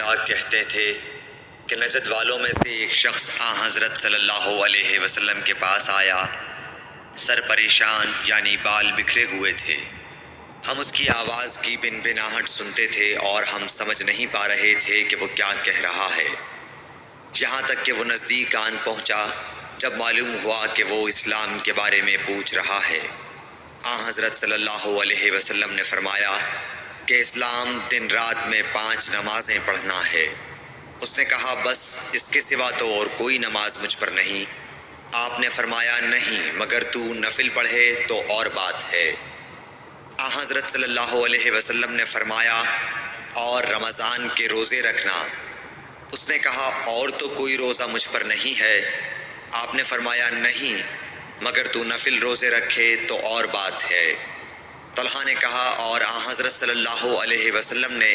اللہ کہتے تھے کہ نجد والوں میں سے ایک شخص حضرت صلی اللہ علیہ وسلم کے پاس آیا۔ سر پریشان یعنی بال بکھرے ہوئے تھے۔ ہم اس کی آواز کی بنبناہٹ سنتے تھے اور ہم سمجھ نہیں پا رہے تھے کہ وہ کیا کہہ رہا ہے، یہاں تک کہ وہ نزدیک آن پہنچا جب معلوم ہوا کہ وہ اسلام کے بارے میں پوچھ رہا ہے۔ حضرت صلی اللہ علیہ وسلم نے فرمایا کہ اسلام دن رات میں 5 نمازیں پڑھنا ہے۔ اس نے کہا بس اس کے سوا تو اور کوئی نماز مجھ پر نہیں۔ آپ نے فرمایا نہیں، مگر تو نفل پڑھے تو اور بات ہے۔ حضرت صلی اللہ علیہ وسلم نے فرمایا اور رمضان کے روزے رکھنا۔ اس نے کہا اور تو کوئی روزہ مجھ پر نہیں ہے۔ آپ نے فرمایا نہیں، مگر تو نفل روزے رکھے تو اور بات ہے۔ طلحہ نے کہا اور حضرت صلی اللہ علیہ وسلم نے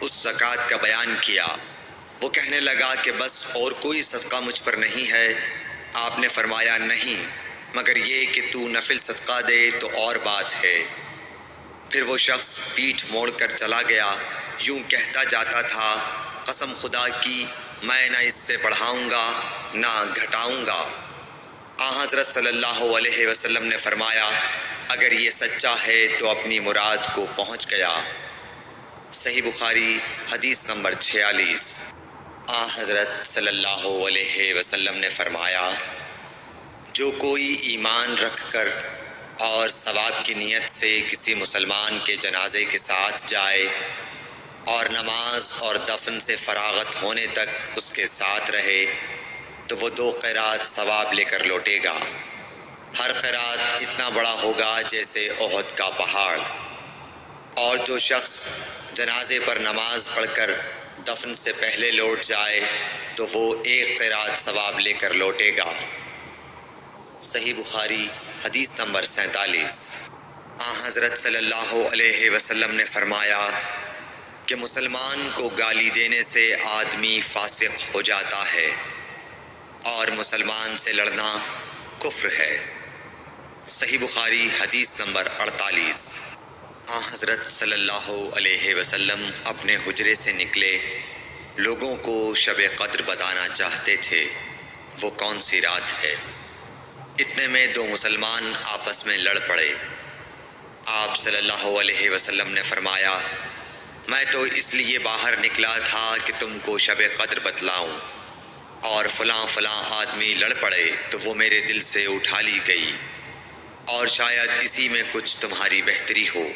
اس زکوٰۃ کا بیان کیا۔ وہ کہنے لگا کہ بس اور کوئی صدقہ مجھ پر نہیں ہے۔ آپ نے فرمایا نہیں، مگر یہ کہ تو نفل صدقہ دے تو اور بات ہے۔ پھر وہ شخص پیٹھ موڑ کر چلا گیا، یوں کہتا جاتا تھا قسم خدا کی میں نہ اس سے بڑھاؤں گا نہ گھٹاؤں گا۔ حضرت صلی اللہ علیہ وسلم نے فرمایا اگر یہ سچا ہے تو اپنی مراد کو پہنچ گیا۔ صحیح بخاری حدیث نمبر 46۔ حضرت صلی اللہ علیہ وسلم نے فرمایا جو کوئی ایمان رکھ کر اور ثواب کی نیت سے کسی مسلمان کے جنازے کے ساتھ جائے اور نماز اور دفن سے فراغت ہونے تک اس کے ساتھ رہے تو وہ 2 قیرات ثواب لے کر لوٹے گا۔ ہر قیرات اتنا بڑا ہوگا جیسے احد کا پہاڑ۔ اور جو شخص جنازے پر نماز پڑھ کر دفن سے پہلے لوٹ جائے تو وہ 1 قیرات ثواب لے کر لوٹے گا۔ صحیح بخاری حدیث نمبر 47۔ حضرت صلی اللہ علیہ وسلم نے فرمایا کہ مسلمان کو گالی دینے سے آدمی فاسق ہو جاتا ہے اور مسلمان سے لڑنا کفر ہے۔ صحیح بخاری حدیث نمبر 48۔ حضرت صلی اللہ علیہ وسلم اپنے حجرے سے نکلے، لوگوں کو شب قدر بتانا چاہتے تھے وہ کون سی رات ہے۔ اتنے میں 2 مسلمان آپس میں لڑ پڑے۔ آپ صلی اللہ علیہ وسلم نے فرمایا میں تو اس لیے باہر نکلا تھا کہ تم کو شب قدر بتلاؤں، اور فلاں فلاں آدمی لڑ پڑے تو وہ میرے دل سے اٹھا لی گئی، اور شاید اسی میں کچھ تمہاری بہتری ہو۔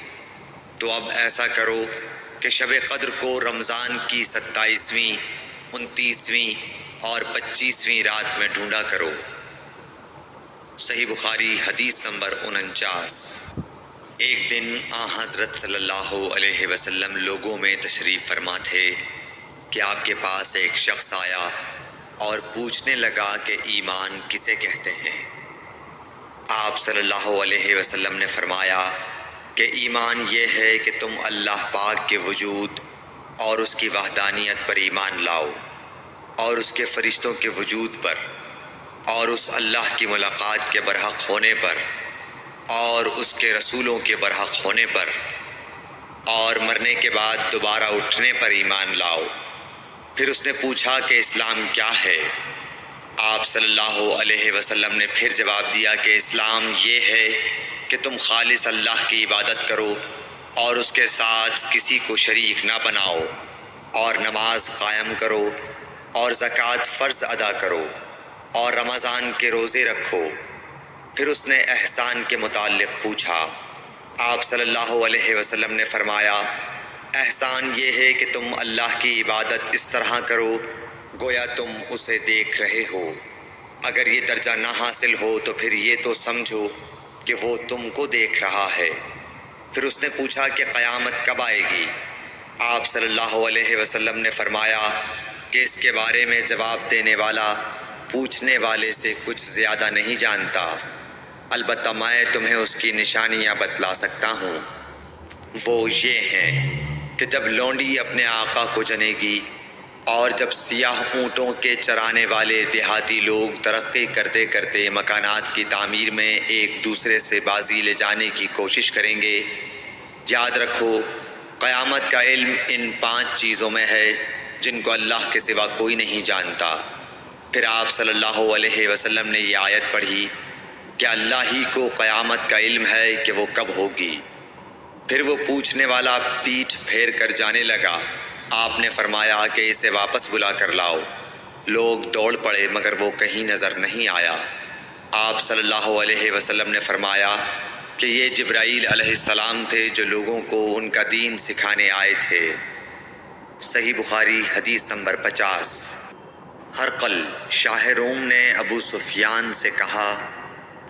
تو اب ایسا کرو کہ شب قدر کو رمضان کی 27ویں، 29ویں اور 25ویں رات میں ڈھونڈا کرو۔ صحیح بخاری حدیث نمبر 49۔ ایک دن حضرت صلی اللہ علیہ وسلم لوگوں میں تشریف فرما تھے کہ آپ کے پاس ایک شخص آیا اور پوچھنے لگا کہ ایمان کسے کہتے ہیں۔ آپ صلی اللہ علیہ وسلم نے فرمایا کہ ایمان یہ ہے کہ تم اللہ پاک کے وجود اور اس کی وحدانیت پر ایمان لاؤ، اور اس کے فرشتوں کے وجود پر، اور اس اللہ کی ملاقات کے برحق ہونے پر، اور اس کے رسولوں کے برحق ہونے پر، اور مرنے کے بعد دوبارہ اٹھنے پر ایمان لاؤ۔ پھر اس نے پوچھا کہ اسلام کیا ہے؟ آپ صلی اللہ علیہ وسلم نے پھر جواب دیا کہ اسلام یہ ہے کہ تم خالص اللہ کی عبادت کرو اور اس کے ساتھ کسی کو شریک نہ بناؤ، اور نماز قائم کرو، اور زکوٰۃ فرض ادا کرو، اور رمضان کے روزے رکھو۔ پھر اس نے احسان کے متعلق پوچھا۔ آپ صلی اللہ علیہ وسلم نے فرمایا احسان یہ ہے کہ تم اللہ کی عبادت اس طرح کرو گویا تم اسے دیکھ رہے ہو۔ اگر یہ درجہ نہ حاصل ہو تو پھر یہ تو سمجھو کہ وہ تم کو دیکھ رہا ہے۔ پھر اس نے پوچھا کہ قیامت کب آئے گی؟ آپ صلی اللہ علیہ وسلم نے فرمایا کہ اس کے بارے میں جواب دینے والا پوچھنے والے سے کچھ زیادہ نہیں جانتا، البتہ میں تمہیں اس کی نشانیاں بتلا سکتا ہوں۔ وہ یہ ہیں کہ جب لونڈی اپنے آقا کو جنے گی، اور جب سیاہ اونٹوں کے چرانے والے دیہاتی لوگ ترقی کرتے کرتے مکانات کی تعمیر میں ایک دوسرے سے بازی لے جانے کی کوشش کریں گے، یاد رکھو قیامت کا علم ان 5 چیزوں میں ہے جن کو اللہ کے سوا کوئی نہیں جانتا۔ پھر آپ صلی اللہ علیہ وسلم نے یہ آیت پڑھی کہ اللہ ہی کو قیامت کا علم ہے کہ وہ کب ہوگی۔ پھر وہ پوچھنے والا پیٹھ پھیر کر جانے لگا۔ آپ نے فرمایا کہ اسے واپس بلا کر لاؤ۔ لوگ دوڑ پڑے مگر وہ کہیں نظر نہیں آیا۔ آپ صلی اللہ علیہ وسلم نے فرمایا کہ یہ جبرائیل علیہ السلام تھے جو لوگوں کو ان کا دین سکھانے آئے تھے۔ صحیح بخاری حدیث نمبر 50۔ ہرقل شاہ روم نے ابو سفیان سے کہا،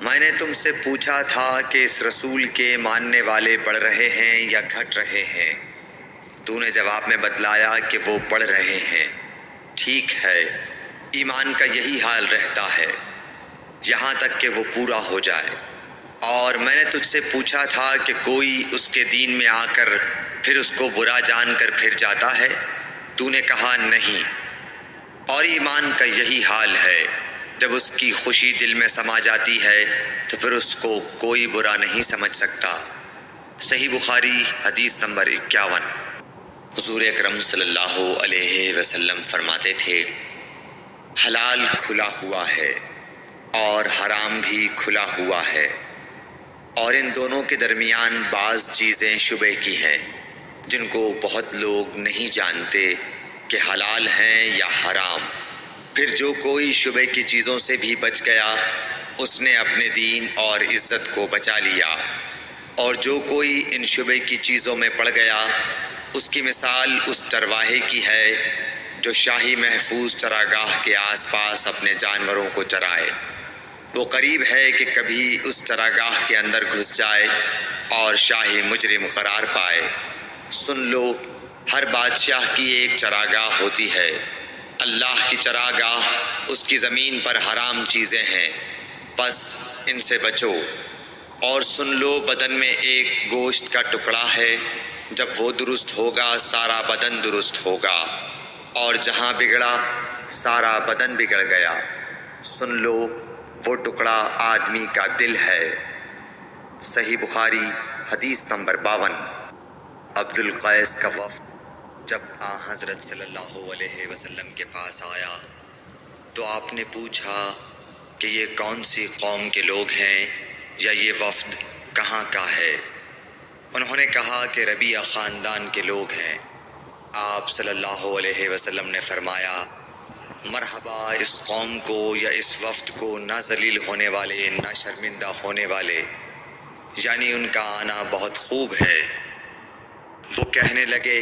میں نے تم سے پوچھا تھا کہ اس رسول کے ماننے والے بڑھ رہے ہیں یا گھٹ رہے ہیں؟ تو نے جواب میں بتلایا کہ وہ بڑھ رہے ہیں۔ ٹھیک ہے، ایمان کا یہی حال رہتا ہے یہاں تک کہ وہ پورا ہو جائے۔ اور میں نے تجھ سے پوچھا تھا کہ کوئی اس کے دین میں آ کر پھر اس کو برا جان کر پھر جاتا ہے؟ تو نے کہا نہیں۔ اور ایمان کا یہی حال ہے، جب اس کی خوشی دل میں سما جاتی ہے تو پھر اس کو کوئی برا نہیں سمجھ سکتا۔ صحیح بخاری حدیث نمبر 51۔ حضور اکرم صلی اللہ علیہ وسلم فرماتے تھے، حلال کھلا ہوا ہے اور حرام بھی کھلا ہوا ہے، اور ان دونوں کے درمیان بعض چیزیں شبہ کی ہیں جن کو بہت لوگ نہیں جانتے کہ حلال ہیں یا حرام۔ پھر جو کوئی شبہ کی چیزوں سے بھی بچ گیا اس نے اپنے دین اور عزت کو بچا لیا، اور جو کوئی ان شبہ کی چیزوں میں پڑ گیا اس کی مثال اس چرواہے کی ہے جو شاہی محفوظ چراگاہ کے آس پاس اپنے جانوروں کو چرائے۔ وہ قریب ہے کہ کبھی اس چراگاہ کے اندر گھس جائے اور شاہی مجرم قرار پائے۔ سن لو، ہر بادشاہ کی ایک چراگاہ ہوتی ہے۔ اللہ کی چراگاہ اس کی زمین پر حرام چیزیں ہیں، پس ان سے بچو۔ اور سن لو، بدن میں ایک گوشت کا ٹکڑا ہے، جب وہ درست ہوگا سارا بدن درست ہوگا، اور جہاں بگڑا سارا بدن بگڑ گیا۔ سن لو، وہ ٹکڑا آدمی کا دل ہے۔ صحیح بخاری حدیث نمبر 52۔ عبد القیس کا وفد جب حضرت صلی اللہ علیہ وسلم کے پاس آیا تو آپ نے پوچھا کہ یہ کون سی قوم کے لوگ ہیں یا یہ وفد کہاں کا ہے؟ انہوں نے کہا کہ ربیعہ خاندان کے لوگ ہیں۔ آپ صلی اللہ علیہ وسلم نے فرمایا، مرحبا اس قوم کو یا اس وفد کو، نہ ذلیل ہونے والے نہ شرمندہ ہونے والے، یعنی ان کا آنا بہت خوب ہے۔ وہ کہنے لگے،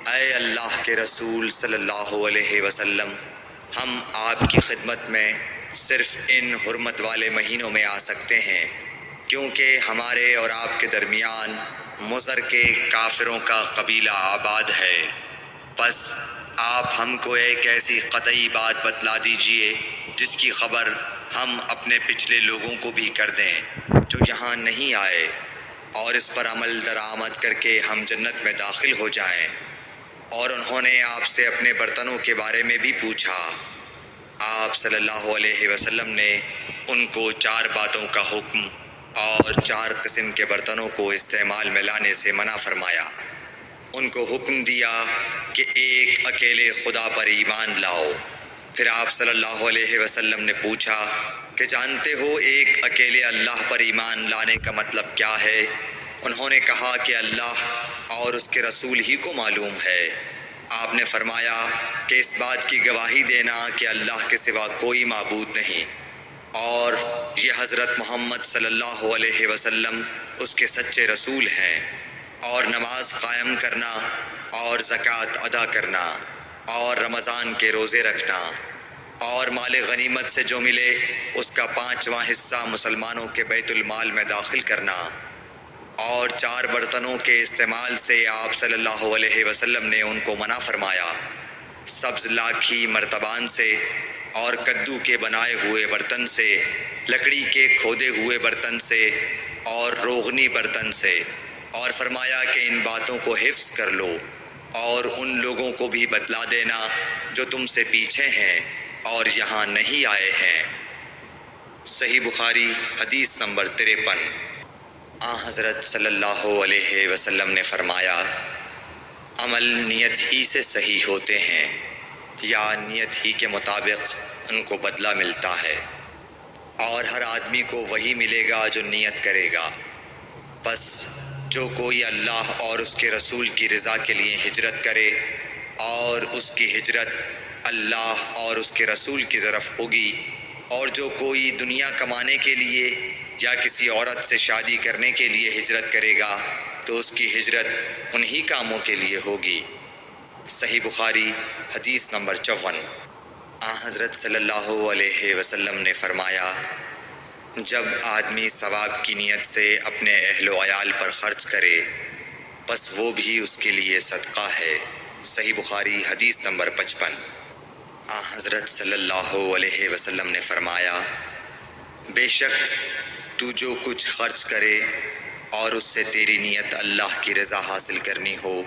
اے اللہ کے رسول صلی اللہ علیہ وسلم، ہم آپ کی خدمت میں صرف ان حرمت والے مہینوں میں آ سکتے ہیں، کیونکہ ہمارے اور آپ کے درمیان مضر کے کافروں کا قبیلہ آباد ہے۔ پس آپ ہم کو ایک ایسی قطعی بات بتلا دیجئے جس کی خبر ہم اپنے پچھلے لوگوں کو بھی کر دیں جو یہاں نہیں آئے، اور اس پر عمل درآمد کر کے ہم جنت میں داخل ہو جائیں۔ اور انہوں نے آپ سے اپنے برتنوں کے بارے میں بھی پوچھا۔ آپ صلی اللہ علیہ وسلم نے ان کو 4 باتوں کا حکم اور 4 قسم کے برتنوں کو استعمال میں لانے سے منع فرمایا۔ ان کو حکم دیا کہ ایک اکیلے خدا پر ایمان لاؤ۔ پھر آپ صلی اللہ علیہ وسلم نے پوچھا کہ جانتے ہو ایک اکیلے اللہ پر ایمان لانے کا مطلب کیا ہے؟ انہوں نے کہا کہ اللہ اور اس کے رسول ہی کو معلوم ہے۔ آپ نے فرمایا کہ اس بات کی گواہی دینا کہ اللہ کے سوا کوئی معبود نہیں، اور یہ حضرت محمد صلی اللہ علیہ وسلم اس کے سچے رسول ہیں، اور نماز قائم کرنا اور زکوٰۃ ادا کرنا اور رمضان کے روزے رکھنا اور مال غنیمت سے جو ملے اس کا 5واں حصہ مسلمانوں کے بیت المال میں داخل کرنا، اور 4 برتنوں کے استعمال سے آپ صلی اللہ علیہ وسلم نے ان کو منع فرمایا۔ سبز لاکھی مرتبان سے اور کدو کے بنائے ہوئے برتن سے، لکڑی کے کھودے ہوئے برتن سے اور روغنی برتن سے، اور فرمایا کہ ان باتوں کو حفظ کر لو اور ان لوگوں کو بھی بتلا دینا جو تم سے پیچھے ہیں اور یہاں نہیں آئے ہیں۔ صحیح بخاری حدیث نمبر 53۔ حضرت صلی اللہ علیہ وسلم نے فرمایا، عمل نیت ہی سے صحیح ہوتے ہیں یا نیت ہی کے مطابق ان کو بدلہ ملتا ہے، اور ہر آدمی کو وہی ملے گا جو نیت کرے گا۔ بس جو کوئی اللہ اور اس کے رسول کی رضا کے لیے ہجرت کرے اور اس کی ہجرت اللہ اور اس کے رسول کی طرف ہوگی، اور جو کوئی دنیا کمانے کے لیے یا کسی عورت سے شادی کرنے کے لیے ہجرت کرے گا تو اس کی ہجرت انہی کاموں کے لیے ہوگی۔ صحیح بخاری حدیث نمبر 54۔ حضرت صلی اللہ علیہ وسلم نے فرمایا، جب آدمی ثواب کی نیت سے اپنے اہل و عیال پر خرچ کرے بس وہ بھی اس کے لیے صدقہ ہے۔ صحیح بخاری حدیث نمبر 55۔ حضرت صلی اللہ علیہ وسلم نے فرمایا، بے شک تو جو کچھ خرچ کرے اور اس سے تیری نیت اللہ کی رضا حاصل کرنی ہو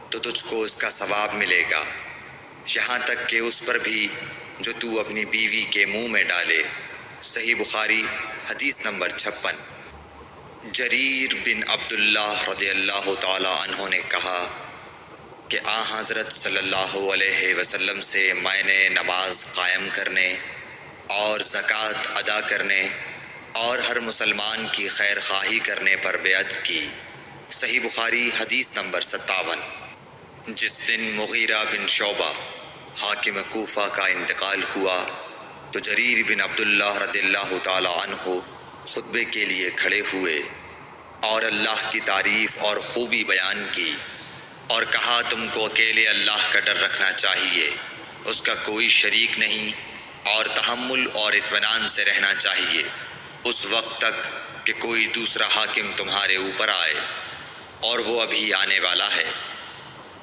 تو تجھ کو اس کا ثواب ملے گا، یہاں تک کہ اس پر بھی جو تو اپنی بیوی کے منہ میں ڈالے۔ صحیح بخاری حدیث نمبر 56۔ جریر بن عبداللہ رضی اللہ تعالی عنہ نے کہا کہ حضرت صلی اللہ علیہ وسلم سے میں نے نماز قائم کرنے اور زکوٰۃ ادا کرنے اور ہر مسلمان کی خیر خواہی کرنے پر بیعت کی۔ صحیح بخاری حدیث نمبر 57۔ جس دن مغیرہ بن شعبہ حاکم کوفہ کا انتقال ہوا تو جریر بن عبداللہ رضی اللہ تعالی عنہ خطبے کے لیے کھڑے ہوئے اور اللہ کی تعریف اور خوبی بیان کی اور کہا، تم کو اکیلے اللہ کا ڈر رکھنا چاہیے، اس کا کوئی شریک نہیں، اور تحمل اور اطمینان سے رہنا چاہیے اس وقت تک کہ کوئی دوسرا حاکم تمہارے اوپر آئے، اور وہ ابھی آنے والا ہے۔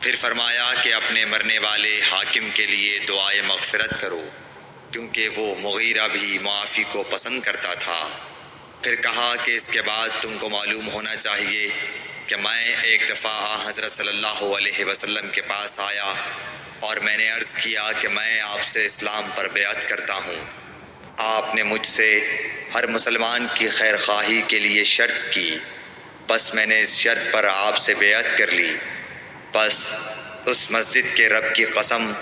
پھر فرمایا کہ اپنے مرنے والے حاکم کے لیے دعائے مغفرت کرو، کیونکہ وہ مغیرہ بھی معافی کو پسند کرتا تھا۔ پھر کہا کہ اس کے بعد تم کو معلوم ہونا چاہیے کہ میں ایک دفعہ حضرت صلی اللہ علیہ وسلم کے پاس آیا اور میں نے عرض کیا کہ میں آپ سے اسلام پر بیعت کرتا ہوں۔ آپ نے مجھ سے ہر مسلمان کی خیر خواہی کے لیے شرط کی، بس میں نے اس شرط پر آپ سے بیعت کر لی۔ بس اس مسجد کے رب کی قسم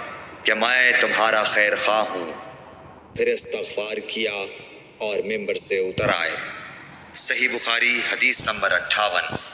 کہ میں تمہارا خیر خواہ ہوں۔ پھر استغفار کیا اور ممبر سے اتر آئے۔ صحیح بخاری حدیث نمبر 58۔